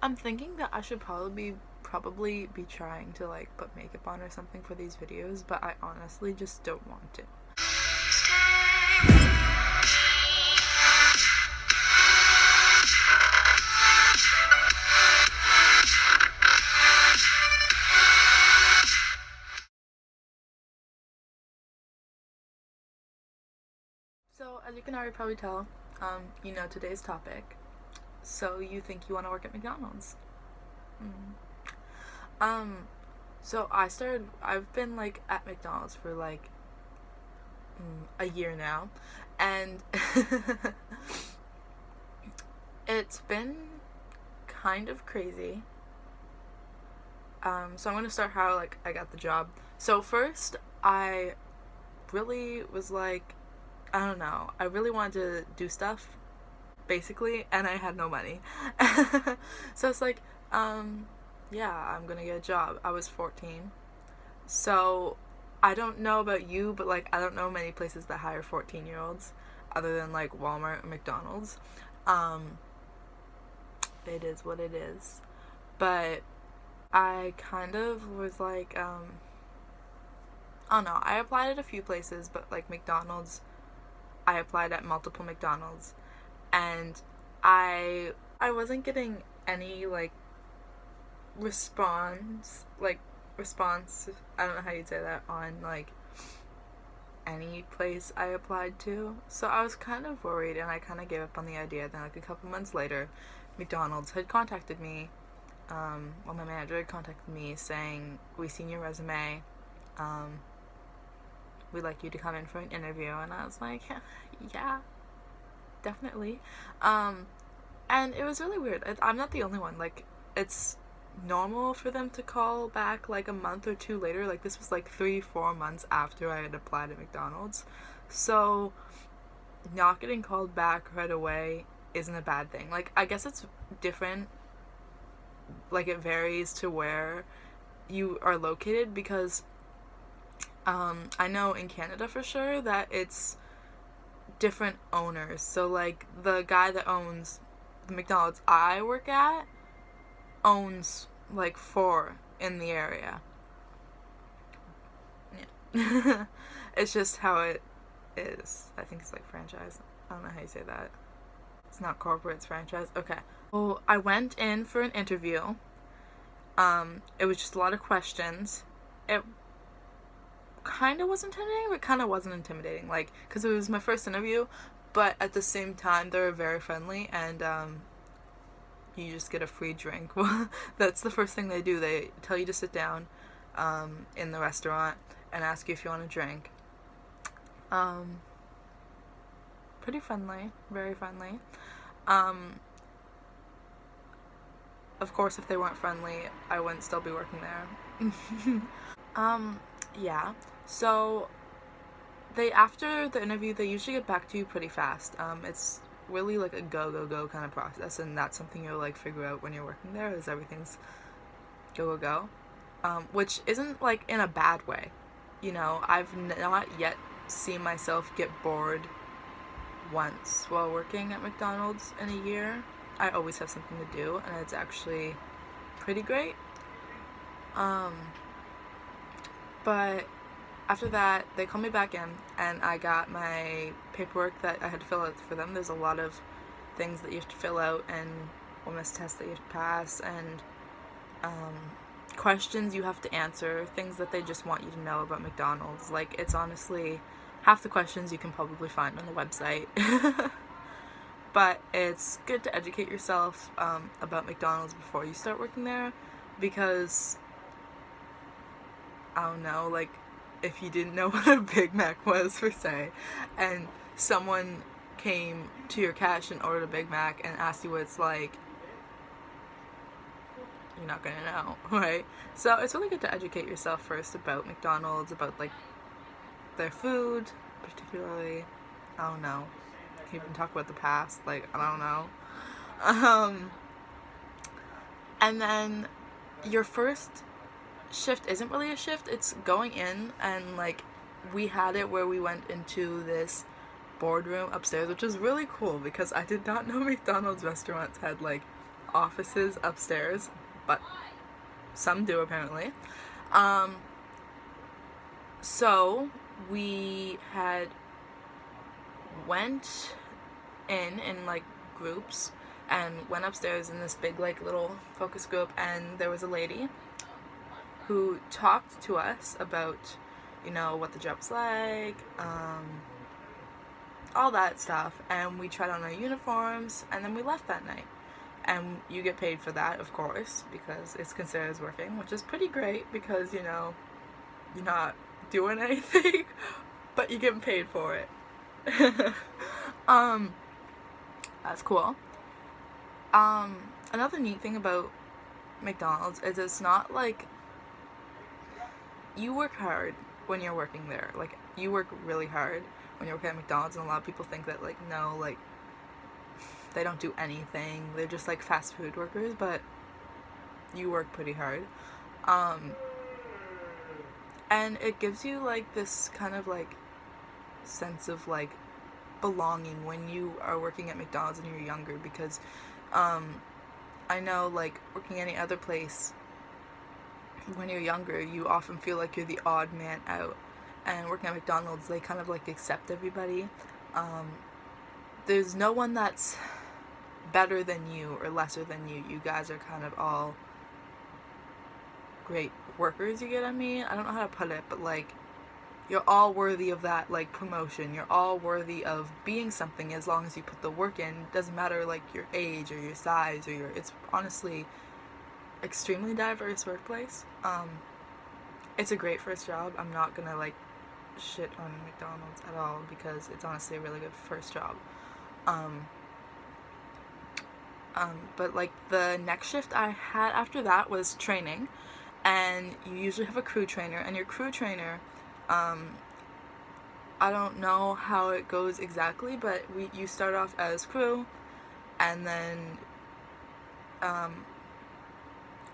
I'm thinking that I should probably be trying to like put makeup on or something for these videos, but I honestly just don't want to. So, as you can already probably tell, you know today's topic. So, you think you want to work at McDonald's? Um, so I've been like at McDonald's for like a year now, and it's been kind of crazy. So I'm gonna start how like I got the job. So first, I really was like, I don't know, I really wanted to do stuff, basically, and I had no money. So it's like, yeah, I'm gonna get a job. I was 14. So I don't know about you, but like, I don't know many places that hire 14-year-olds other than like Walmart or McDonald's. Um, it is what it is. But I kind of was like, I don't know, I applied at a few places, but like McDonald's, I applied at multiple McDonald's, and I wasn't getting any like response, I don't know how you'd say that, on like any place I applied to. So I was kind of worried, and I kind of gave up on the idea. Then like a couple months later, McDonald's had contacted me. My manager had contacted me saying, "We seen your resume. We'd like you to come in for an interview." And I was like, yeah, definitely. And it was really weird. I'm not the only one. Like, it's normal for them to call back like a month or two later. Like, this was like 3-4 months after I had applied at McDonald's. So not getting called back right away isn't a bad thing. Like, I guess it's different, like it varies to where you are located, because I know in Canada for sure that it's different owners. So like the guy that owns the McDonald's I work at owns like 4 in the area. Yeah. It's just how it is. I think it's like franchise. I don't know how you say that. It's not corporate, it's franchise. Okay. Well, I went in for an interview. It was just a lot of questions. It kind of was intimidating, but kind of wasn't intimidating. Like, because it was my first interview, but at the same time, they were very friendly, and you just get a free drink. That's the first thing they do. They tell you to sit down in the restaurant and ask you if you want a drink. Pretty friendly, very friendly. Of course, if they weren't friendly, I wouldn't still be working there. Yeah. So, after the interview, they usually get back to you pretty fast. It's really like a go kind of process, and that's something you'll like figure out when you're working there, is everything's go. Which isn't like in a bad way. You know, I've not yet seen myself get bored once while working at McDonald's in a year. I always have something to do, and it's actually pretty great. But after that, they called me back in, and I got my paperwork that I had to fill out for them. There's a lot of things that you have to fill out, and wellness tests that you have to pass, and questions you have to answer, things that they just want you to know about McDonald's. Like, it's honestly half the questions you can probably find on the website. But it's good to educate yourself about McDonald's before you start working there, because, I don't know, like, if you didn't know what a Big Mac was, per se, and someone came to your cash and ordered a Big Mac and asked you what it's like, you're not gonna know, right? So it's really good to educate yourself first about McDonald's, about, like, their food, particularly. I don't know. Can even talk about the past, like, I don't know. And then your first shift isn't really a shift, it's going in, and like, we had it where we went into this boardroom upstairs, which was really cool, because I did not know McDonald's restaurants had like offices upstairs, but some do apparently. Um, so we had went in like groups and went upstairs in this big like little focus group, and there was a lady who talked to us about, you know, what the job's like, all that stuff, and we tried on our uniforms, and then we left that night. And you get paid for that, of course, because it's considered as working, which is pretty great because, you know, you're not doing anything, but you're getting paid for it. That's cool. Another neat thing about McDonald's is it's not like you work hard when you're working there. Like, you work really hard when you're working at McDonald's, and a lot of people think that, like, no, like, they don't do anything. They're just, like, fast food workers, but you work pretty hard. And it gives you, like, this kind of, like, sense of, like, belonging when you are working at McDonald's and you're younger, because, I know, like, working any other place, when you're younger, you often feel like you're the odd man out. And working at McDonald's, they kind of, like, accept everybody. There's no one that's better than you or lesser than you. You guys are kind of all great workers, you get what I mean? I don't know how to put it, but, like, you're all worthy of that, like, promotion. You're all worthy of being something as long as you put the work in. It doesn't matter, like, your age or your size or your... It's honestly extremely diverse workplace. It's a great first job. I'm not gonna, like, shit on McDonald's at all, because it's honestly a really good first job. But, like, the next shift I had after that was training, and you usually have a crew trainer, and your crew trainer, I don't know how it goes exactly, but you start off as crew, and then,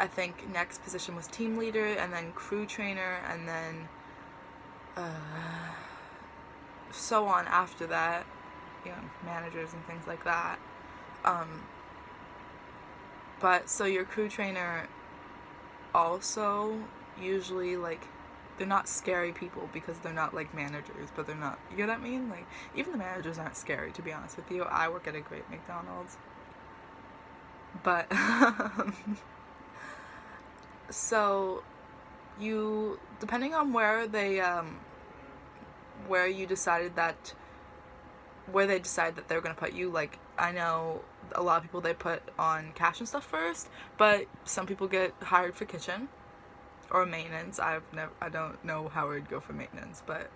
I think next position was team leader, and then crew trainer, and then, so on after that, you know, managers and things like that. But, so your crew trainer also usually, like, they're not scary people because they're not, like, managers, but they're not, you know what I mean? Like, even the managers aren't scary, to be honest with you. I work at a great McDonald's. But, so, you, depending on where they, where you decided that, where they decide that they're gonna put you, like, I know a lot of people, they put on cash and stuff first, but some people get hired for kitchen or maintenance. I don't know how it'd go for maintenance, but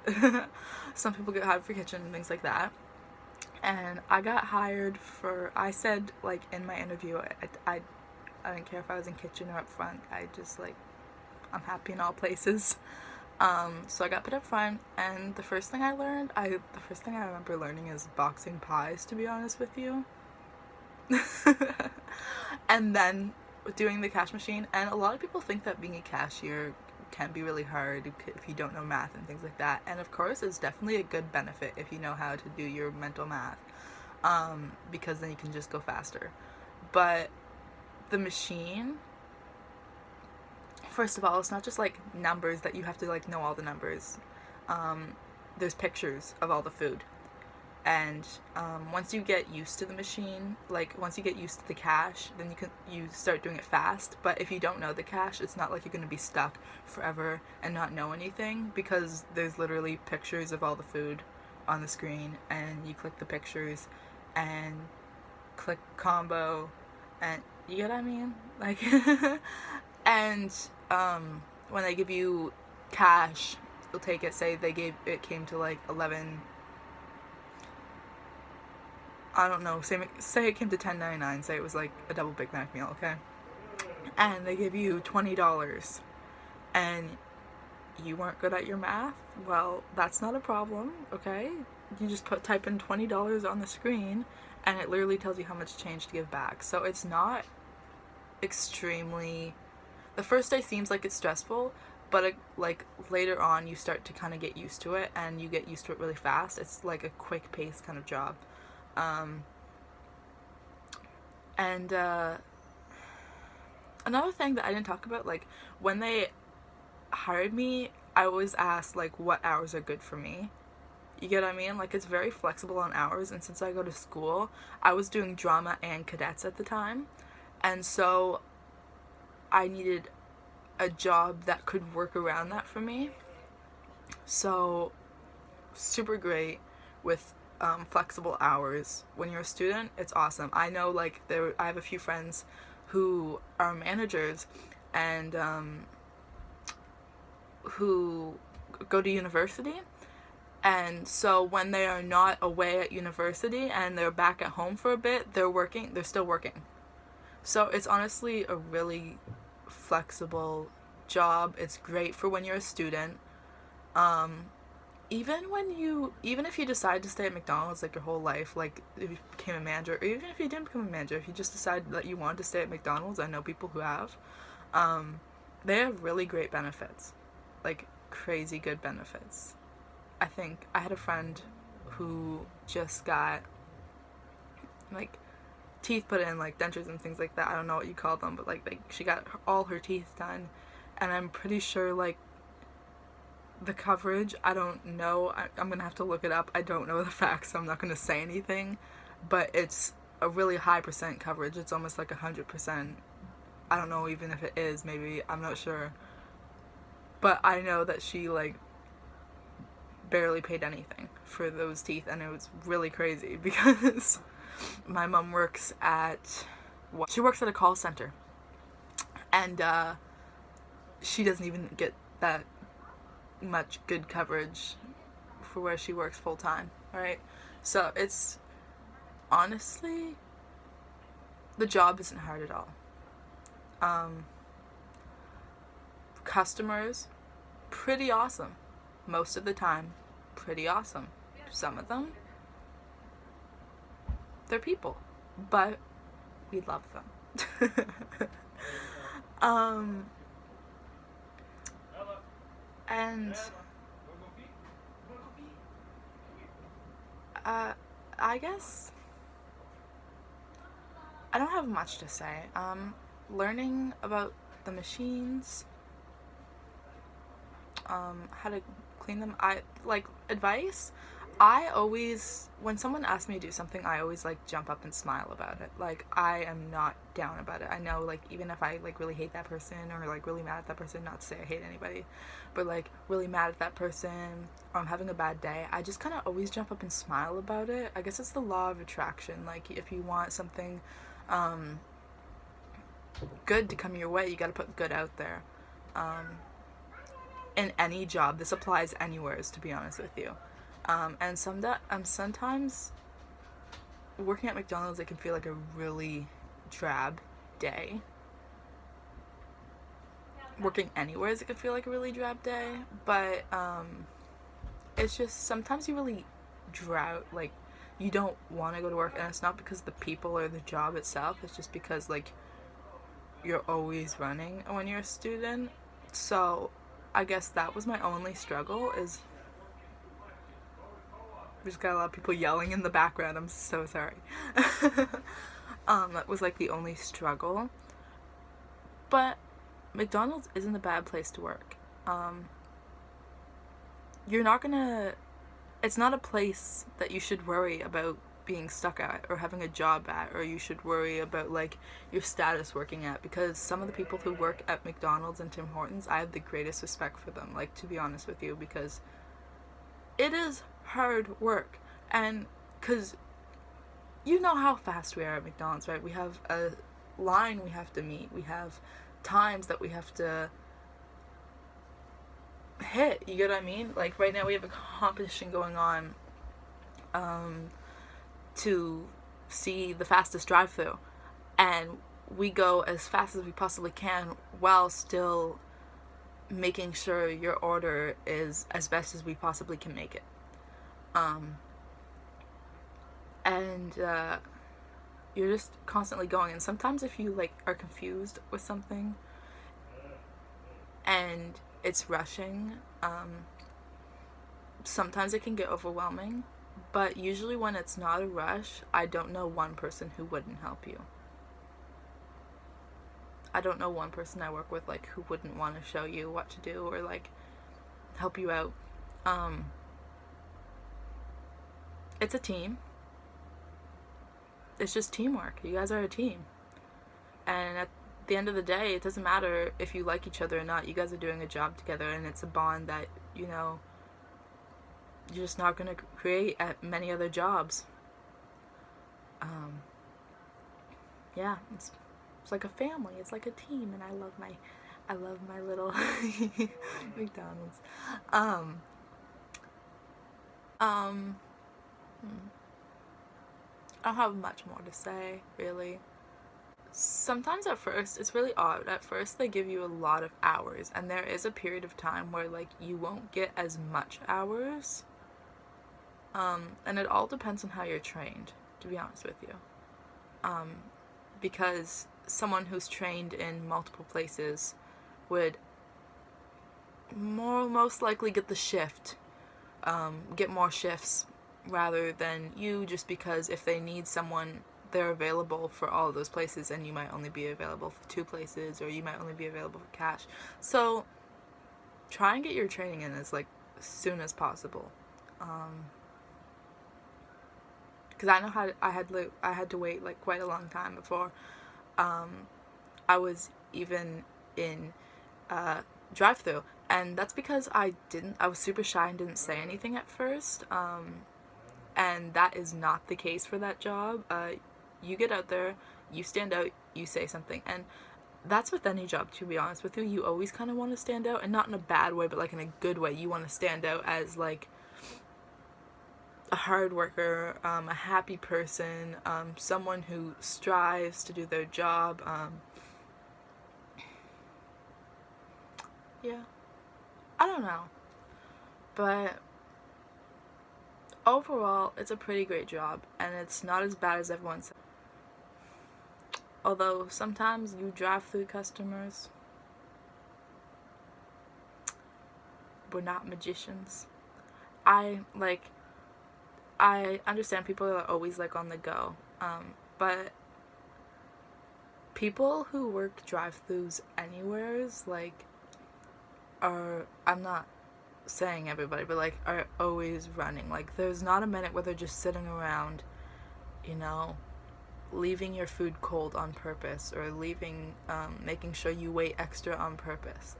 some people get hired for kitchen and things like that. And I got hired for, I said, like, in my interview, I didn't care if I was in kitchen or up front. I just, like, I'm happy in all places. So I got put up front, and the first thing I remember learning is boxing pies, to be honest with you. And then doing the cash machine, and a lot of people think that being a cashier can be really hard if you don't know math and things like that, and of course it's definitely a good benefit if you know how to do your mental math, because then you can just go faster. But the machine, first of all, it's not just, like, numbers that you have to, like, know all the numbers. There's pictures of all the food. And once you get used to the machine, like, once you get used to the cash, then you start doing it fast. But if you don't know the cash, it's not like you're going to be stuck forever and not know anything, because there's literally pictures of all the food on the screen, and you click the pictures and click combo, and you get what I mean? Like, and when they give you cash, you'll take it, say it came to, like, 11, I don't know, say it came to $10.99, say it was, like, a double Big Mac meal, okay? And they give you $20, and you weren't good at your math, well, that's not a problem, okay? You just type in $20 on the screen, and it literally tells you how much change to give back. So it's not extremely... The first day seems like it's stressful, but like later on you start to kind of get used to it, and you get used to it really fast. It's like a quick pace kind of job. Another thing that I didn't talk about, like, when they hired me, I always asked, like, what hours are good for me. You get what I mean? Like, it's very flexible on hours, and since I go to school, I was doing drama and cadets at the time, and so I needed a job that could work around that for me. So, super great with flexible hours. When you're a student, it's awesome. I know, like, I have a few friends who are managers and who go to university, and so when they are not away at university and they're back at home for a bit, they're still working. So it's honestly a really flexible job. It's great for when you're a student. um even if you decide to stay at McDonald's like your whole life, like if you became a manager, or even if you didn't become a manager, if you just decided that you wanted to stay at McDonald's, I know people who have, um, they have really great benefits, like crazy good benefits. I think I had a friend who just got like teeth put in, like dentures and things like that. I don't know what you call them, but like she got all her teeth done, and I'm pretty sure like the coverage, I don't know. I'm gonna have to look it up. I don't know the facts, so I'm not gonna say anything. But it's a really high percent coverage. It's almost like 100%. I don't know even if it is. Maybe, I'm not sure. But I know that she like barely paid anything for those teeth, and it was really crazy because my mom works at she works at a call center, and she doesn't even get that much good coverage for where she works full time. Alright, so it's honestly, the job isn't hard at all. um Customers, pretty awesome most of the time. Pretty awesome. Some of them, they're people, but we love them. um and I guess I don't have much to say. Learning about the machines, how to clean them. I like advice. I always, when someone asks me to do something, I always like jump up and smile about it. Like, I am not down about it. I know, like, even if I like really hate that person, or like really mad at that person, not to say I hate anybody, but like really mad at that person, or I'm having a bad day, I just kind of always jump up and smile about it. I guess it's the law of attraction. Like, if you want something good to come your way, you got to put good out there. In any job, this applies anywhere, to be honest with you. And sometimes working at McDonald's, it can feel like a really drab day. Working anywhere, it can feel like a really drab day, but it's just sometimes you really drought, like, you don't want to go to work, and it's not because of the people or the job itself, it's just because, like, you're always running when you're a student. So I guess that was my only struggle. Is we just got a lot of people yelling in the background, I'm so sorry. That was like the only struggle. But McDonald's isn't a bad place to work. You're not gonna, it's not a place that you should worry about being stuck at or having a job at, or you should worry about like your status working at, because some of the people who work at McDonald's and Tim Hortons, I have the greatest respect for them, like, to be honest with you, because it is hard work. And because you know how fast we are at McDonald's, right? We have a line we have to meet, we have times that we have to hit, you get what I mean? Like, right now we have a competition going on to see the fastest drive-through, and we go as fast as we possibly can while still making sure your order is as best as we possibly can make it. And you're just constantly going, and sometimes if you like are confused with something and it's rushing, sometimes it can get overwhelming. But usually when it's not a rush, I don't know one person who wouldn't help you. I don't know one person I work with like who wouldn't want to show you what to do or like help you out. It's a team. It's just teamwork. You guys are a team. And at the end of the day, it doesn't matter if you like each other or not. You guys are doing a job together, and it's a bond that, you know, you're just not going to create at many other jobs. Yeah, it's like a family. It's like a team, and I love my little McDonald's. I don't have much more to say, really. Sometimes at first, it's really odd. At first, they give you a lot of hours, and there is a period of time where, like, you won't get as much hours. And it all depends on how you're trained, to be honest with you. Because someone who's trained in multiple places would most likely get the shift, get more shifts rather than you, just because if they need someone, they're available for all of those places and you might only be available for 2 places, or you might only be available for cash. So try and get your training in as like soon as possible. Because I know how I had to wait like quite a long time before I was even in drive-through, and that's because I was super shy and didn't say anything at first. And that is not the case for that job. You get out there, you stand out, you say something, and that's with any job, to be honest with you. You always kind of want to stand out, and not in a bad way, but like in a good way. You want to stand out as like a hard worker, a happy person, someone who strives to do their job. Yeah, I don't know, but overall, it's a pretty great job, and it's not as bad as everyone says. Although sometimes you drive through customers. We're not magicians. I understand people are always like on the go, but people who work drive-thrus anywheres like I'm not saying everybody, but like are always running. Like there's not a minute where they're just sitting around, you know, leaving your food cold on purpose, or making sure you wait extra on purpose.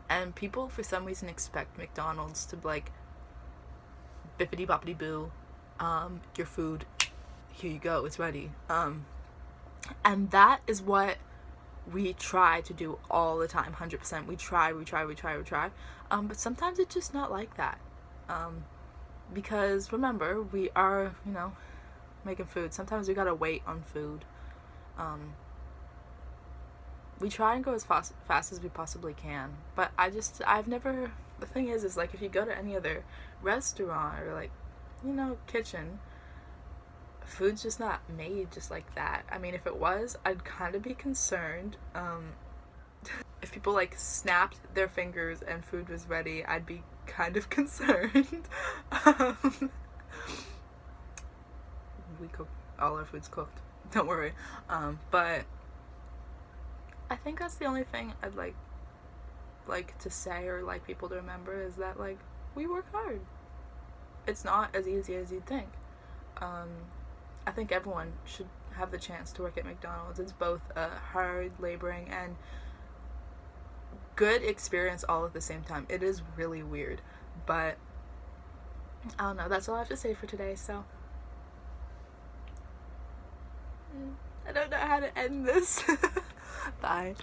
And people for some reason expect McDonald's to like bippity boppity boo, your food, here you go, it's ready. And that is what we try to do all the time, 100%. We try. But sometimes it's just not like that. Because remember, we are, you know, making food. Sometimes we gotta wait on food. We try and go as fast as we possibly can. But the thing is like if you go to any other restaurant or like, you know, kitchen, food's just not made just like that. I mean, if it was, I'd kind of be concerned. If people like snapped their fingers and food was ready, I'd be kind of concerned. We cook, all our food's cooked, don't worry. But I think that's the only thing I'd like to say, or like people to remember, is that like we work hard. It's not as easy as you'd think. I think everyone should have the chance to work at McDonald's. It's both a hard, laboring, and good experience all at the same time. It is really weird, but I don't know. That's all I have to say for today, so I don't know how to end this. Bye.